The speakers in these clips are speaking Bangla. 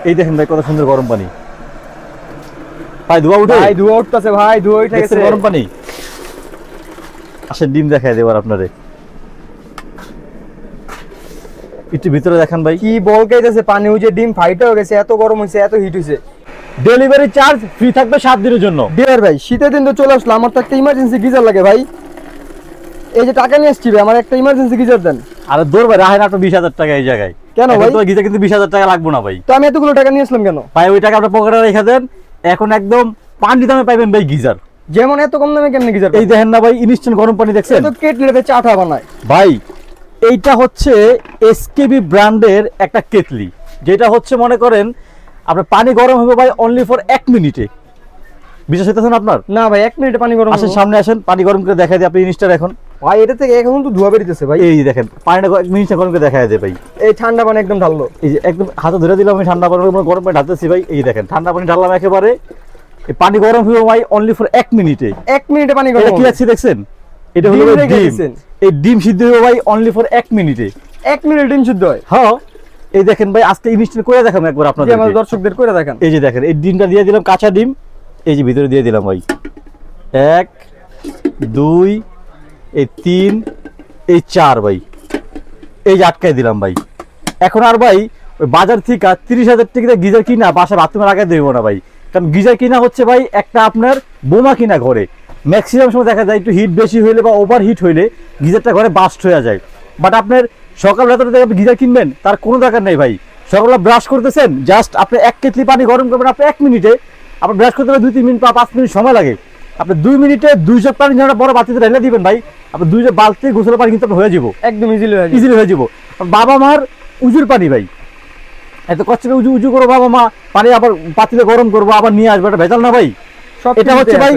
এই দেখেন ভাই কত সুন্দর গরম পানি। ভাই ধোয়া উঠে, ভাই ধোয়া উঠতেছে, ভাই ধোয়া উঠে গেছে গরম পানি। আসেন ডিম দেখায় দেবার আপনারে, একটু ভিতরে দেখান ভাই। কি বলকাইতেছে পানি উঠে ডিম ফাইটা হয়ে গেছে, এত গরম হইছে, এত হিট হইছে। ডেলিভারি চার্জ ফ্রি থাকবে 7 দিনের জন্য। ডিয়ার ভাই শীতের দিন তো চলে আসলো, আমার তো একটা ইমার্জেন্সি গিজার লাগে ভাই। এই যে টাকা নিয়ে আসছি ভাই, আমার একটা ইমার্জেন্সি গিজার দেন। আরে দূর ভাই, রাহেন আপনার 20,000 টাকা এই জায়গায়। কেন ভাই? তো গিজার কিন্তু 20,000 টাকা লাগবে না ভাই। তো আমি এতগুলো টাকা নিয়ে আসলাম কেন ভাই? ওই টাকা আপনার পকেটে রেখে দেন, এখন একদম পানি দামে পাইবেন ভাই গিজার। যেমন এত কম দামে কেমনে গিজার? এই দেখেন না ভাই, ইনস্ট্যান্ট গরম পানি দেখছেন? তো কেটলিতে চা টা বানায় ভাই। এইটা হচ্ছে এসকেবি ব্র্যান্ডের একটা কেটলি, যেটা হচ্ছে মনে করেন আপনার পানি গরম হবে ভাই অনলি ফর 1 মিনিটে। বিশ্বাস হইতেছেন আপনার? না ভাই 1 মিনিটে পানি গরম। আসেন সামনে আসেন, পানি গরম করে দেখাই দিই আপনি ইনস্টার। এখন ভাই এটা থেকে এখন তো ধোয়া বেরিয়েছে ভাই। এই দেখেন পানিটা 1 মিনিটে গরম করে দেখাই দেয় ভাই। এই ঠান্ডা পানি একদম ঢাললো, এই যে একদম হাতে ধরে দিলাম, আমি ঠান্ডা পানি গরম পানি ঢালতেছি ভাই। এই দেখেন ঠান্ডা পানি ঢাললাম একেবারে, এই পানি গরম হবে ভাই অনলি ফর 1 মিনিটে। 1 মিনিটে পানি গরম। এটা কি আছে দেখছেন? এটা হলো ডিম। এই ডিম সিদ্ধ হবে ভাই অনলি ফর 1 মিনিটে। 1 মিনিট ডিম সিদ্ধ হয়? হ্যাঁ। এই দেখেন ভাই, আজকে ইনস্ট্যান্ট করে দেখাম একবার আপনাদের, আমাদের দর্শকদের করে দেখান। এই যে দেখেন এই ডিমটা দিয়ে দিলাম, কাঁচা ডিম। এই যে ভিতরে দিয়ে দিলাম ভাই 1 2 এই 3 এই 4 ভাই। এই যে আটকাই দিলাম ভাই। এখন আর ভাই ওই বাজার থেকে 30,000 টাকা গিজার কিনা বাসা বাথরুমে লাগাই দেবো না ভাই। কারণ গিজার কিনা হচ্ছে ভাই একটা আপনার বোমা কিনা ঘরে। ম্যাক্সিমাম সময় দেখা যায় একটু হিট বেশি হইলে বা ওভার হিট হইলে গিজারটা ঘরে বাস্ট হয়ে যায়। বাট আপনার সকালবেলা তো আপনি গিজার কিনবেন তার কোনো দরকার নেই ভাই। সকালবেলা ব্রাশ করতেছেন, জাস্ট আপনি 1 কেটলি পানি গরম করবেন, আপনি 1 মিনিটে আপনার ব্রাশ করতে গেলে 2-3 মিনিট বা 5 মিনিট সময় লাগে। আপনি 2 মিনিটে 2 জগ পানি যখন বড় বালতিতে ঢেলে দিবেন ভাই, আপনি 2 জগ বালতি গোসলের পানি কিন্তু হয়ে যাবো, একদম ইজিলি হয়ে যাবো। বাবা মার উজুর পানি ভাই, এত কষ্ট করে উজু করবো বাবা মা, পানি আবার পাতিতে গরম করবো আবার নিয়ে আসবো, এটা ভেজাল না ভাই। এটা হচ্ছে ভাই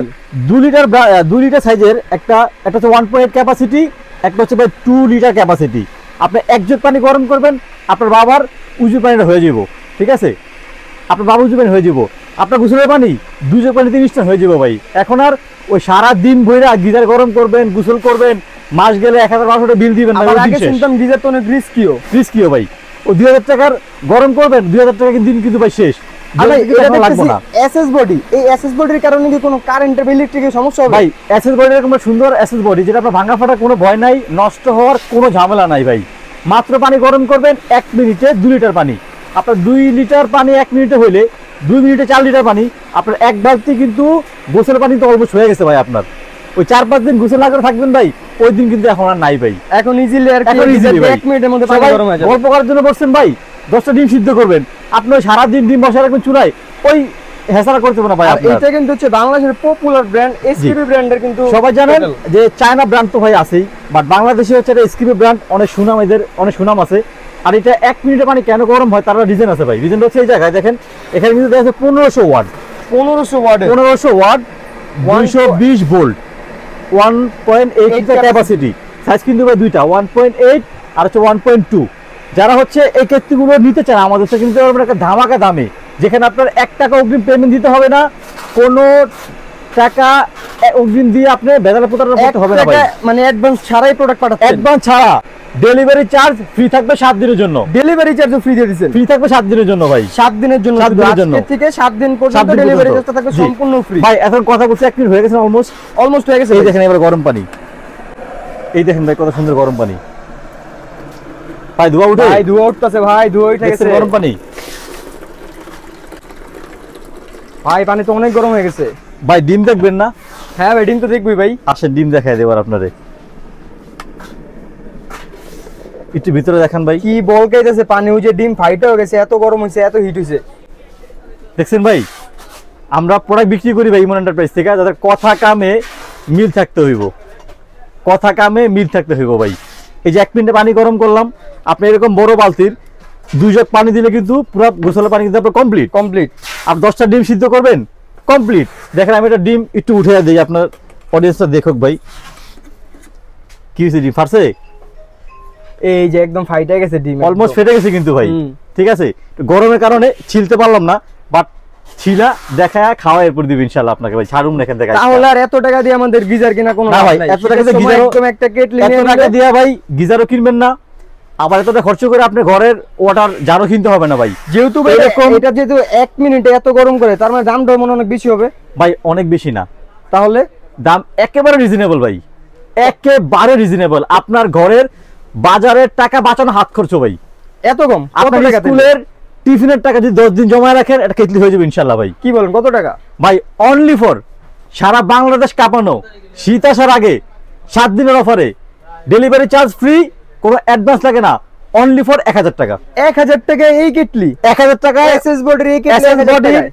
2 লিটার সাইজের একটা হচ্ছে 1.8 ক্যাপাসিটি, একটা হচ্ছে ভাই 2 লিটার ক্যাপাসিটি। আপনি 1 জগ পানি গরম করবেন, আপনার বাবার উজুর পানিটা হয়ে যাবো। ঠিক আছে, আপনার বাবা উজুর পানি হয়ে যাবো, আপনার গোসলের পানি 2 জগ পানিতে ইনস্ট্যান্ট হয়ে যাবো ভাই। এখন আর ওই সারা দিন ভইরা গিজার গরম করবেন, গোসল করবেন, মাস গেলে 1,500 টাকা বিল দিবেন না। আগে শুনতাম গিজার তো অনেক রিস্কিও ভাই। ও 2,000 টাকার গরম করবেন, 2,000 টাকা দিন কিন্তু ভাই শেষ। এসএস বডি, এই এসএস বডির কারণে কি কোনো কারেন্ট বা ইলেকট্রিকের সমস্যা হবে? ভাই এসএস বডি এরকম সুন্দর এসএস বডি যেটা আপনার ভাঙা ফাটার কোনো ভয় নাই, নষ্ট হওয়ার কোনো ঝামেলা নাই ভাই। মাত্র পানি গরম করবেন 1 মিনিটে 2 লিটার পানি। আপনার 2 লিটার পানি 1 মিনিটে হইলে 2 মিনিটে 4 লিটার পানি। আপনার 1 বালতি কিন্তু গোসলের পানি তো অলমোস্ট হয়ে গেছে ভাই। আপনার ওই 4-5 দিন গোসল না করে থাকবেন ভাই, ওই দিন কিন্তু এখন আর নাই ভাই। এখন ইজিলি আর কি 1 মিনিটের মধ্যে পানি গরম হয়ে যাবে। গল্প করার জন্য বসছেন ভাই, 10টা ডিম সিদ্ধ করবেন, আপনি সারা দিন ডিম বসায় রাখবেন চুলায়, ওই হেসারা করতে হবে না ভাই। এটা কিন্তু হচ্ছে বাংলাদেশের পপুলার ব্র্যান্ড এসকেবি ব্র্যান্ডের, কিন্তু সবাই জানেন যে চায়না ব্র্যান্ড তো ভাই আছেই, বাট বাংলাদেশে হচ্ছে এটা এসকেবি ব্র্যান্ড, অনেক সুনাম, এদের অনেক সুনাম আছে। আর এটা 1 মিনিটে পানি কেন গরম হয় তার রিজন আছে ভাই। রিজনটা হচ্ছে এই জায়গায় দেখেন, এখানে কিন্তু দেখা যাচ্ছে 1500 ওয়াট, 220 ভোল্ট, 1.8 ক্যাপাসিটি, সাইজ কিন্তু ভাই দুইটা 1.8 আর হচ্ছে 1.2। যারা হচ্ছে এই কেটলিগুলো নিতে চান আমাদের থেকে কিন্তু একটা ধামাকা দামে, যেখানে আপনার 1 টাকা অগ্রিম পেমেন্ট দিতে হবে না, কোনো টাকা অগ্রিম দিয়ে আপনি বেদালা প্রতারণা করতে হবে না ভাই। মানে অ্যাডভান্স ছাড়াই প্রোডাক্ট পাঠাচ্ছেন? অ্যাডভান্স ছাড়া। ডেলিভারি চার্জ ফ্রি থাকবে 7 দিনের জন্য। ডেলিভারি চার্জও ফ্রি দিয়ে দিবেন? ফ্রি থাকবে 7 দিনের জন্য ভাই। 7 দিনের জন্য, আজকে থেকে 7 দিন পর্যন্ত ডেলিভারি চার্জটা থাকবে সম্পূর্ণ ফ্রি। ভাই এখন কথা বলছি 1 মিনিট হয়ে গেছে, অলমোস্ট হয়ে গেছে। এই দেখেন এবার গরম পানি, এই দেখেন ভাই কত সুন্দর গরম পানি। ভাই ধোয়া উঠে, ভাই ধোয়া উঠতেছে, ভাই ধোয়া উঠে গেছে গরম পানি। ভাই পানি তো অনেক গরম হয়ে গেছে ভাই। ডিম দেখবেন না? হ্যাঁ ভাই ডিম তো দেখবই ভাই। আসেন ডিম দেখাই দেবার আপনারে, একটু ভিতরে দেখান ভাই। কি বলকাইতেছে পানি উঠে ডিম ফাইটা হয়ে গেছে, এত গরম হইছে, এত হিট হইছে। দেখছেন ভাই, আমরা প্রোডাক্ট বিক্রি করি ভাই ইমন এন্টারপ্রাইজ থেকে, যাদের কথা কামে মিল থাকতে হইব, কথা কামে মিল থাকতে হইব ভাই। এই যে 1 মিনিটে পানি গরম করলাম, আপনি এরকম বড় বালতির 2 জগ পানি দিলে কিন্তু পুরো গোসলের পানি কিন্তু আপনার কমপ্লিট। আপনি 10টা ডিম সিদ্ধ করবেন, কমপ্লিট। দেখেন আমি একটা ডিম একটু উঠে দিই, আপনার অডিয়েন্সটা দেখুক ভাই। কি হয়েছে, ডিম ফাটছে? এই যে একদম ফাইটা গেছে ডিম, অলমোস্ট ফেটে গেছে কিন্তু ভাই। ঠিক আছে, গরমের কারণে ছিলতে পারলাম না, বাট ছিলা দেখায় খাওয়া এরপর দিব ইনশাআল্লাহ আপনাকে ভাই। ছাড়ুন দেখেন দেখা। তাহলে আর এত টাকা দিয়ে আমাদের গিজার কিনা কোনো না ভাই, এত টাকা দিয়ে গিজার, একদম একটা কেটলি নিয়ে এত টাকা দিয়ে ভাই গিজারও কিনবেন না, আবার এতটা খরচ করে আপনি ঘরের ওয়াটার জারও কিনতে হবে না ভাই। যেহেতু ভাই এটা যেহেতু 1 মিনিটে এত গরম করে, তার মানে দামটা মনে হয় অনেক বেশি হবে ভাই। অনেক বেশি না, তাহলে দাম একেবারে রিজনেবল ভাই, একেবারে রিজনেবল। আপনার ঘরের বাজারের টাকা বাঁচানো হাত খরচ ভাই। এত কম? কত আপনার টাকা? স্কুলের টিফিনের টাকা যদি 10 দিন জমা রাখেন, এটা কেটলি হয়ে যাবে ইনশাল্লাহ ভাই। কি বলেন, কত টাকা ভাই? অনলি ফর সারা বাংলাদেশ কাঁপানো, শীত আসার আগে 7 দিনের অফারে, ডেলিভারি চার্জ ফ্রি, কোনো অ্যাডভান্স লাগে না, অনলি ফর 1000 টাকা। 1000 টাকা এই কেটলি? 1000 টাকায় এসএস বডির এই কেটলি এসএস বডির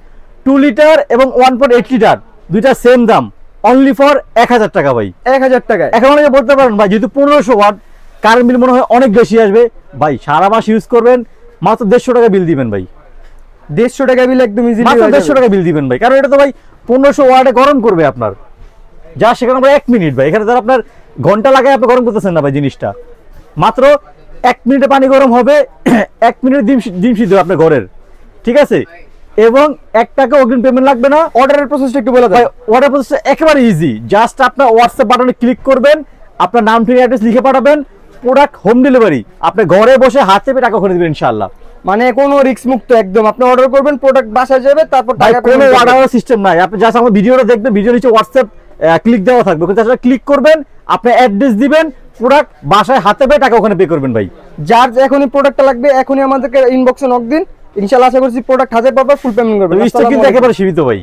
2 লিটার এবং 1.8 লিটার দুইটা সেম দাম, অনলি ফর 1000 টাকা ভাই। 1000 টাকায়? এখন অনেকে বলতে পারেন ভাই যেহেতু 1500 ওয়াট কারেন্ট বিল মনে হয় অনেক বেশি আসবে। ভাই সারা মাস ইউজ করবেন, মাত্র 150 টাকা বিল দিবেন ভাই। 150 টাকা বিল একদম ইজিলি মাত্র 150 টাকা বিল দিবেন ভাই, কারণ এটা তো ভাই 1500 ওয়াটে গরম করবে আপনার, যা সেখানে আমরা 1 মিনিট ভাই, এখানে ধর আপনার ঘন্টা লাগায় আপনি গরম করতেছেন না ভাই জিনিসটা। মাত্র 1 মিনিটে পানি গরম হবে, 1 মিনিটে ডিম সিদ্ধ আপনার ঘরের, ঠিক আছে? এবং 1 টাকা অগ্রিম পেমেন্ট লাগবে না। অর্ডারের প্রসেসটা একটু বলে ভাই দাও। অর্ডার প্রসেস একেবারে ইজি, জাস্ট আপনার হোয়াটসঅ্যাপ বাটনে ক্লিক করবেন, আপনার নাম ঠিক অ্যাড্রেস লিখে পাঠাবেন, প্রোডাক্ট হোম ডেলিভারি, আপনি ঘরে বসে হাত চেপে টাকা করে দিবেন ইনশাআল্লাহ। মানে কোনো রিস্ক মুক্ত একদম, আপনি অর্ডার করবেন, প্রোডাক্ট বাসায় যাবে, তারপর ভাই টাকা কোনো payment করবেন। অর্ডার সিস্টেম নাই, আপনি জাস্ট আমার ভিডিওটা দেখবেন, ভিডিও নিচে হোয়াটসঅ্যাপ ক্লিক দেওয়া থাকবে, ওখানে জাস্ট ক্লিক করবেন, আপনি অ্যাড্রেস দিবেন, প্রোডাক্ট বাসায় হাতে পেয়ে টাকা ওখানে পে করবেন ভাই। যার এখনই প্রোডাক্টটা লাগবে এখনই আমাদেরকে ইনবক্সে নক দিন, ইনশাআল্লাহ আশা করছি প্রোডাক্ট হাতে পাবে, ফুল পেমেন্ট করবেন। স্টক কিন্তু একেবারে সীমিত ভাই।